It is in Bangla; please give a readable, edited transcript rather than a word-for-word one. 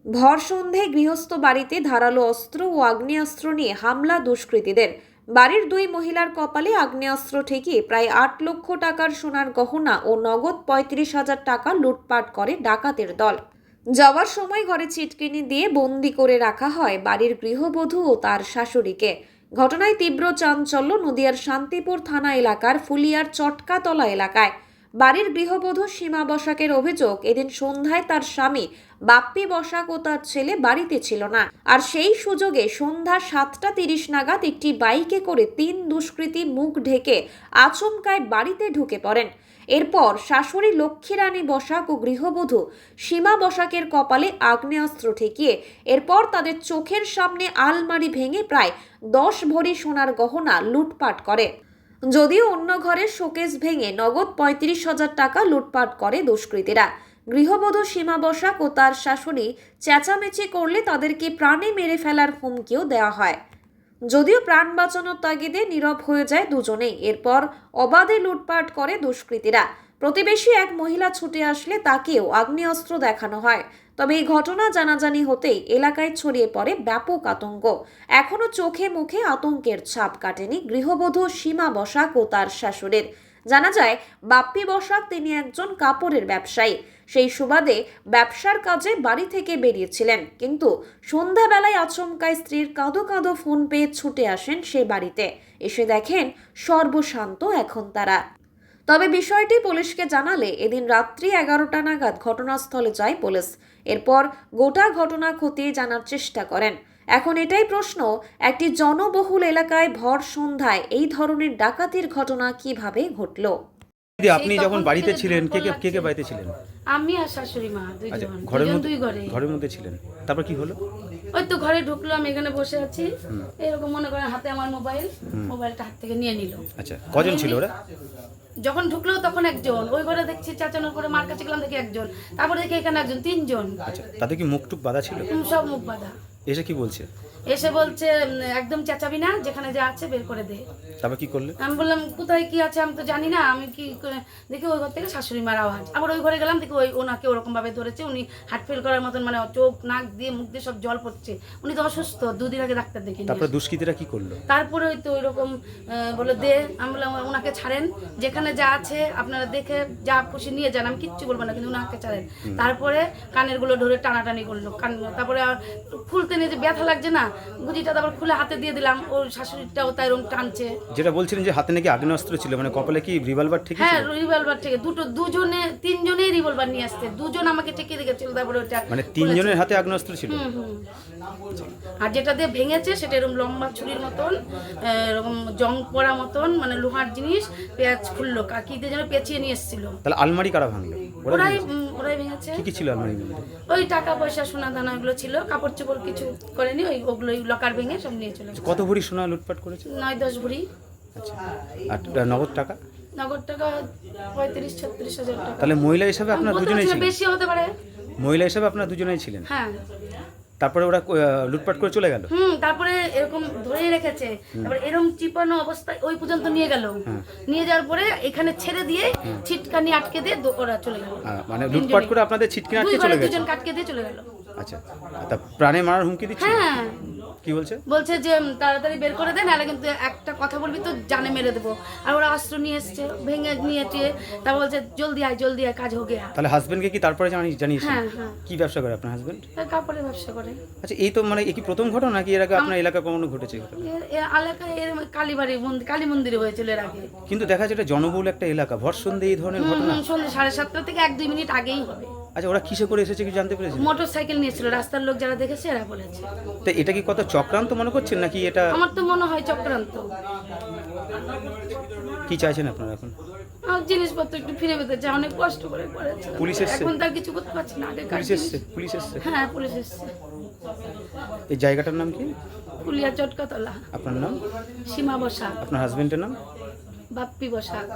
ভর সন্ধে গৃহস্থ বাড়িতে ধারালো অস্ত্র ও আগ্নেয়াস্ত্র নিয়ে হামলা দুষ্কৃতীদের। বাড়ির দুই মহিলার কপালে আগ্নেয়াস্ত্র ঠেকিয়ে প্রায় ৮ লক্ষ টাকার সোনার গহনা ও নগদ ৩৫,০০০ টাকা লুটপাট করে ডাকাতের দল। যাওয়ার সময় ঘরে ছিটকিনি দিয়ে বন্দি করে রাখা হয় বাড়ির গৃহবধূ ও তার শাশুড়িকে। ঘটনায় তীব্র চাঞ্চল্য নদিয়ার শান্তিপুর থানা এলাকার ফুলিয়ার চটকাতলা এলাকায়। বাড়ির গৃহবধূ সীমা বসাকের অভিযোগ, এদিন সন্ধ্যায় তার স্বামী বাপ্পি বসাক ও তার ছেলে বাড়িতে ছিল না। আর সেই সুযোগে সন্ধ্যা ৭টা ৩০ নাগাদ একটি বাইকে করে ৩ দুষ্কৃতী মুখ ঢেকে আচমকায় বাড়িতে ঢুকে পড়েন। এরপর শাশুড়ি লক্ষ্মীরানী বসাক ও গৃহবধূ সীমা বসাকের কপালে আগ্নেয়াস্ত্র ঠেকিয়ে এরপর তাদের চোখের সামনে আলমারি ভেঙে প্রায় ১০ ভরি সোনার গহনা লুটপাট করে। যদিও অন্য ঘরের শোকেস ভেঙে নগদ ৩৫,০০০ টাকা লুটপাট করে দুষ্কৃতীরা। গৃহবধূ সীমা বসাক ও তার শাশুড়ি চেঁচামেচি করলে তাদেরকে প্রাণে মেরে ফেলার হুমকিও দেওয়া হয়। যদিও প্রাণ বাঁচানোর তাগিদে নীরব হয়ে যায় দুজনেই। এরপর অবাধে লুটপাট করে দুষ্কৃতীরা। প্রতিবেশী এক মহিলা ছুটে আসলে তাকেও আগ্নেয়াস্ত্র দেখানো হয়। তবে এই ঘটনা জানাজানি হতেই এলাকায় ছড়িয়ে পড়ে ব্যাপক আতঙ্ক। এখনো চোখে মুখে আতঙ্কের ছাপ কাটেনি গৃহবধূ সীমা বসাক ও তার শাশুড়ির। জানা যায়, বাপ্পি বসাক তিনি একজন কাপড়ের ব্যবসায়ী। সেই সুবাদে ব্যবসার কাজে বাড়ি থেকে বেরিয়েছিলেন, কিন্তু সন্ধ্যাবেলায় আচমকায় স্ত্রীর কাঁদো কাঁদো ফোন পেয়ে ছুটে আসেন সে বাড়িতে। এসে দেখেন সর্বশান্ত এখন তারা। তবে বিষয়টি পুলিশকে জানালে এদিন রাত্রি 11টা নাগাদ ঘটনাস্থলে যায় পুলিশ। এরপর গোটা ঘটনা খতিয়ে জানার চেষ্টা করেন। এখন এটাই প্রশ্ন, একটি জনবহুল এলাকায় ভর সন্ধ্যায় এই ধরনের ডাকাতির ঘটনা কিভাবে ঘটল? আপনি যখন বাড়িতে ছিলেন, কে কে কে কে বাড়িতে ছিলেন? আমি আর শাশুড়ি মা দুইজন, দুই ঘরে। ঘরের মধ্যে ছিলেন, তারপর কি হলো? ওই তো ঘরে ঢুকলাম, এখানে বসে আছি, এরকম মনে করেন হাতে আমার মোবাইলটা হাত থেকে নিয়ে নিল। আচ্ছা, কজন ছিল ওরা? যখন ঢুকলো তখন একজন, ওই ঘরে দেখছি চাচানোর করে মার কাছে গেলাম দেখি একজন, তারপরে দেখি এখানে একজন, 3 জন। আচ্ছা, তাদের কি মুখ টুক বাঁধা ছিল? সব মুখ বাঁধা। এসে কি বলছে? এসে বলছে একদম চেঁচাবি না, যেখানে যা আছে বের করে দে। তারপর কি করলে? আমি বললাম কোথায় কি আছে আমি তো জানি না, আমি কি দেখি ওই ঘর থেকে শাশুড়ি মার আওয়াজ। আবার ওই ঘরে গেলাম, দেখি ওনাকে ওরকম ভাবে ধরেছে, উনি হার্ট ফেল করার মতন, মানে চোখ নাক দিয়ে মুখ দিয়ে সব জল পড়ছে। উনি তো অসুস্থ, 2 দিন আগে ডাক্তার দেখিয়ে। তারপরে দুষ্কৃতীরা কি করলো? তারপরে ওই তো ওইরকম বলে দে। আমি বললাম ওনাকে ছাড়েন, যেখানে যা আছে আপনারা দেখে যা খুশি নিয়ে যান, আমি কিচ্ছু বলবো না, কিন্তু ওনাকে ছাড়েন। তারপরে কানের গুলো ধরে টানাটানি করলো, তারপরে খুলতে নিয়ে যে ব্যথা লাগছে না, গুজিটা তারপর খুলে হাতে দিয়ে দিলাম। ওর শাশুড়িটাও তাই এরকম টানছে। যেটা বলছিলেন যে হাতে নাকি আগ্নেয়াস্ত্র ছিল, মানে কপালে কি রিভলভার ঠিক? হ্যাঁ, রিভলভার থেকে দুজনে 3 জনেই রিভলভার নিয়ে আসছে। 2 জন আমাকে ঠেকিয়ে রেখেছিল, তারপরে ওটা মানে 3 জনের হাতে আগ্নেয়াস্ত্র ছিল। আর যেটা দিয়ে ভেঙেছে সেটা এরকম লম্বা ছুরির মতন, এরকম জং পড়া মতন, মানে লোহার জিনিস, পেঁয়াজ খুললো, কি দিয়ে যেন পেঁচিয়ে নিয়ে এসেছিল। তাহলে আলমারি কারা ভাঙলো? ওরাই ভেঙেছে। কি কি ছিল আলমারির মধ্যে? ওই টাকা পয়সা সোনা দানা এগুলো ছিল, কাপড় চোপড় কিছু করেনি, ওগুলোই লকার ভেঙে সব নিয়ে চলে গেছে। কত ভরি সোনা লুটপাট করেছে? 9-10 ভরি। আচ্ছা, আর নগদ টাকা? নগদ টাকা 35-36 হাজার টাকা। তাহলে মহিলা হিসাবে আপনারা দুজনেই ছিলেন? বেশি হতে পারে। মহিলা হিসাবে আপনারা দুজনেই ছিলেন? হ্যাঁ। তারপরে ওরা লুটপাট করে চলে গেল? তারপরে এরকম ধরে রেখেছে, তারপরে এরকম চিপানো অবস্থায় ওই পর্যন্ত নিয়ে গেল। নিয়ে যাওয়ার পরে এখানে ছেড়ে দিয়ে ছিটকানি আটকে দিয়ে ওরা চলে গেল। মানে লুটপাট করে আপনাদের ছিটকানি আটকে চলে গেল? 2 জন কাটকে দিয়ে চলে গেল। আচ্ছা, তা প্রাণে মারার হুমকি দিচ্ছে? হ্যাঁ। কি বলছে? বলছে যে তাড়াতাড়ি বের করে দেন, নাহলে কিন্তু একটা কথা বলবি তো জানে মেরে দেবো। আর ওরা অস্ত্র নিয়ে এসছে, ভেঙে নিয়ে টিয়ে, তারপর বলছে জলদি আয় কাজ হো গিয়া। তাহলে হাজবেন্ডকে কি তারপরে জানিয়েছেন? হ্যাঁ। কি ব্যবসা করে আপনার হাজবেন্ড? কাপড়ের ব্যবসা করে। আচ্ছা, এই তো মানে কি প্রথম ঘটনা নাকি এর আগে আপনার এলাকা কখনো ঘটেছে? এলাকায় এর কালীবাড়ি কালী মন্দিরে হয়েছিল এর আগে। কিন্তু দেখা যায় এটা জনবহুল একটা এলাকা, ভর সন্ধে এই ধরনের ঘটনা? সন্ধ্যে 7:30 থেকে 1-2 মিনিট আগেই হবে। আচ্ছা, ওরা কিসে করে এসেছে কি জানতে পেরেছেন? মোটরসাইকেল নিয়েছিল, রাস্তার লোক যারা দেখেছে এরা বলেছে। তো এটা কি কত চক্রান্ত মনে করছেন নাকি এটা? আমার তো মনে হয় চক্রান্ত। কি চাইছেন আপনারা এখন? আর জিনিসপত্র একটু ফিরে পেতে চাই, অনেক কষ্ট করে করেছে। পুলিশ এসেছে? এখন তার কিছু করতে পারছি না। পুলিশ এসেছে? হ্যাঁ, পুলিশ এসেছে। এই জায়গাটার নাম কি? ফুলিয়া চটকাতলা। আপনার নাম? সীমা বসাক। আপনার হাজবেন্ডের নাম? বাপ্পি বসাক।